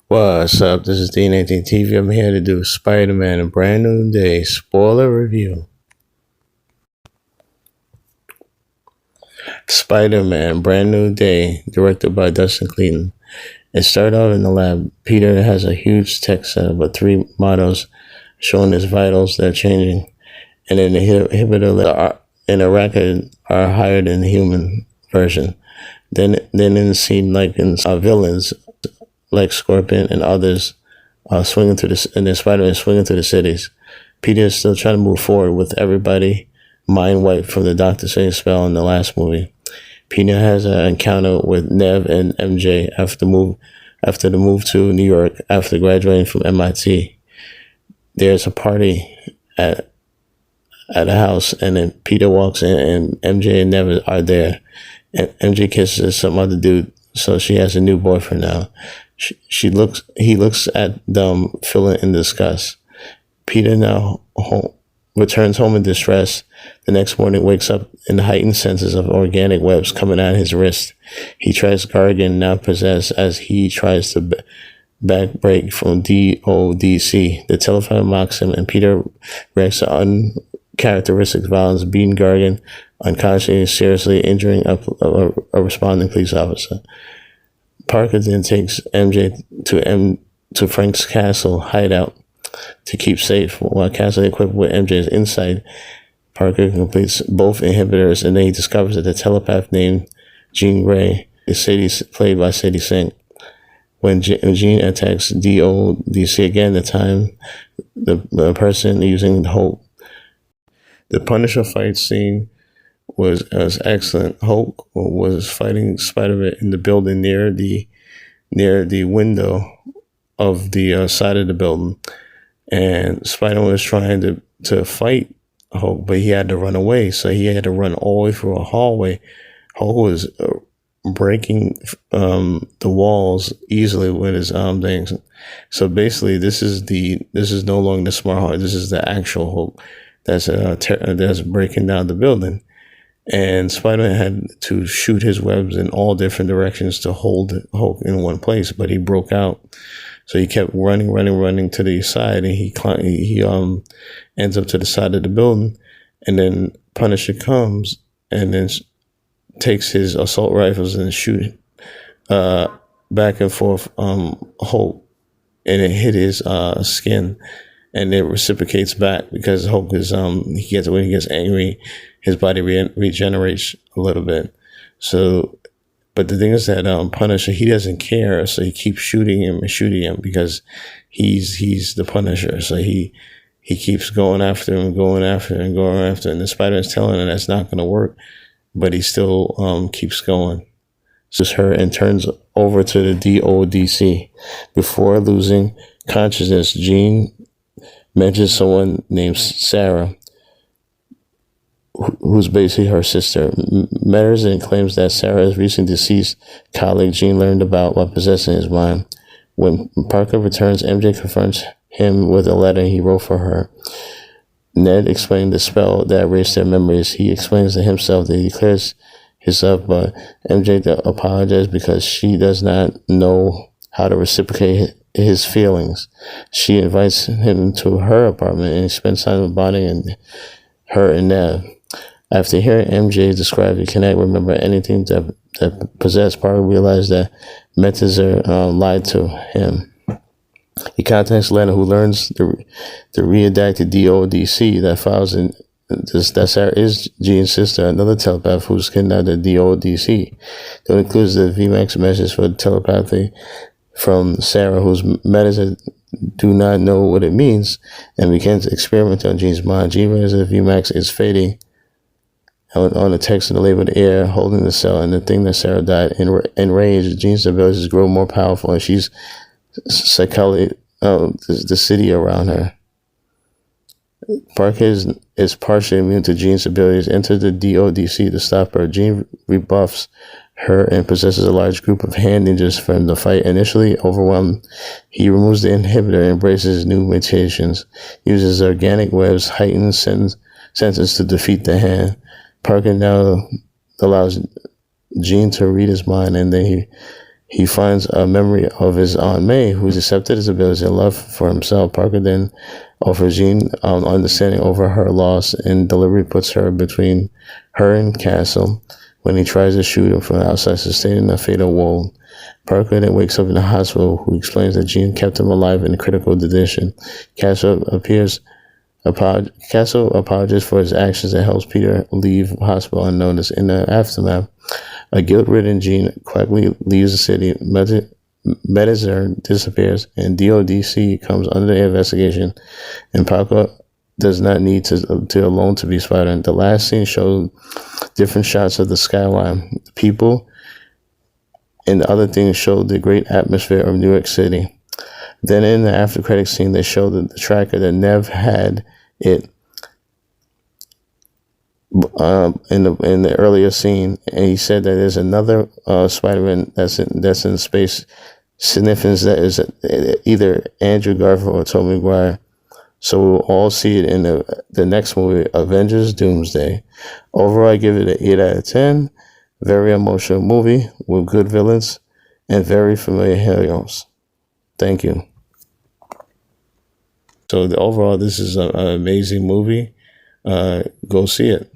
What's up? This is D19 TV. I'm here to do Spider-Man: A Brand New Day spoiler review. Spider-Man: Brand New Day, directed by Dustin Clayton. It started out in the lab. Peter has a huge tech setup with three models showing his vitals that are changing, and then the inhibitor and a record are higher than the human version. Then in the scene, like in villains like Scorpion and others swinging through this, and then Spider-Man swinging through the cities. Peter is still trying to move forward with everybody mind wiped from the Doctor Strange spell in the last movie. Peter has an encounter with Nev and MJ after the move to New York after graduating from MIT. There's a party at a house, and then Peter walks in, and MJ and Nev are there. And MJ kisses some other dude, so she has a new boyfriend now. He looks at them, feeling in disgust. Peter now returns home in distress. The next morning, wakes up in heightened senses of organic webs coming out his wrist. He tries Gargan, now possessed, as he tries to backbreak from DODC. The telephone mocks him, and Peter reacts to uncharacteristic violence, beating Gargan unconsciously and seriously injuring a responding police officer. Parker then takes MJ to Frank's castle hideout to keep safe. While castle equipped with MJ's insight, Parker completes both inhibitors, and then he discovers that the telepath named Jean Grey is played by Sadie Sink. When Jean attacks DODC again, the person using Hope. The Punisher fight scene was excellent. Hulk was fighting Spider-Man in the building near the window of the side of the building, and Spider-Man was trying to fight Hulk, but he had to run away, so he had to run all the way through a hallway. Hulk was breaking the walls easily with his things. So basically, this is no longer the smart Hulk. This is the actual Hulk that's breaking down the building. And Spider-Man had to shoot his webs in all different directions to hold Hulk in one place, but he broke out. So he kept running to the side, and he ends up to the side of the building, and then Punisher comes and then takes his assault rifles and shoot back and forth Hulk, and it hit his skin, and it reciprocates back because Hulk is when he gets angry, his body regenerates a little bit. So, but the thing is that Punisher, he doesn't care, so he keeps shooting him because he's the Punisher. So he keeps going after him, and the Spider-Man's telling him that's not going to work, but he still keeps going. So it's her and turns over to the DODC. Before losing consciousness, Jean mentions someone named Sarah, who's basically her sister. Matters and claims that Sarah's recent deceased colleague Jean learned about while possessing his mind. When Parker returns, MJ confronts him with a letter he wrote for her. Ned explained the spell that erased their memories. He explains to himself that he clears himself, but MJ apologizes because she does not know how to reciprocate his feelings. She invites him to her apartment, and he spends time bonding her and Ned. After hearing MJ describe, he cannot remember anything that possessed. Parker realized that Metzer lied to him. He contacts Lena, who learns the redacted DODC that files in that Sarah is Jean's sister, another telepath who's kidnapped the DODC. That includes the VMAX message for telepathy from Sarah, whose medicine do not know what it means, and begins to experiment on Jean's mind. Jean realizes that VMAX is fading on the text in the label of the air, holding the cell, and the thing that Sarah died. Enraged, Jean's abilities grow more powerful, and she's psychotic the city around her. Parker is partially immune to Jean's abilities. Enter the DODC to stop her. Jean rebuffs her and possesses a large group of hand ninjas from the fight. Initially overwhelmed, he removes the inhibitor and embraces new mutations. Uses organic webs, heightened senses to defeat the hand. Parker now allows Jean to read his mind, and then He finds a memory of his Aunt May, who's accepted his ability and love for himself. Parker then offers Jean understanding over her loss and deliberately puts her between her and Castle when he tries to shoot him from the outside, sustaining a fatal wound. Parker then wakes up in the hospital, who explains that Jean kept him alive in critical condition. Castle apologizes for his actions and helps Peter leave the hospital unnoticed. In the aftermath, a guilt-ridden Jean quietly leaves the city. Medicare disappears, and DODC comes under the investigation, and Parker does not need to alone to be Spider-Man. The last scene showed different shots of the skyline, the people, and the other things showed the great atmosphere of New York City. Then in the after-credits scene, they showed the tracker that Nev had it in the earlier scene, and he said that there's another Spider-Man that's in space. Significance that is either Andrew Garfield or Tobey Maguire. So we'll all see it in the next movie, Avengers Doomsday. Overall, I give it an 8 out of 10. Very emotional movie with good villains and very familiar heroes. Thank you. So overall, this is an amazing movie. Go see it.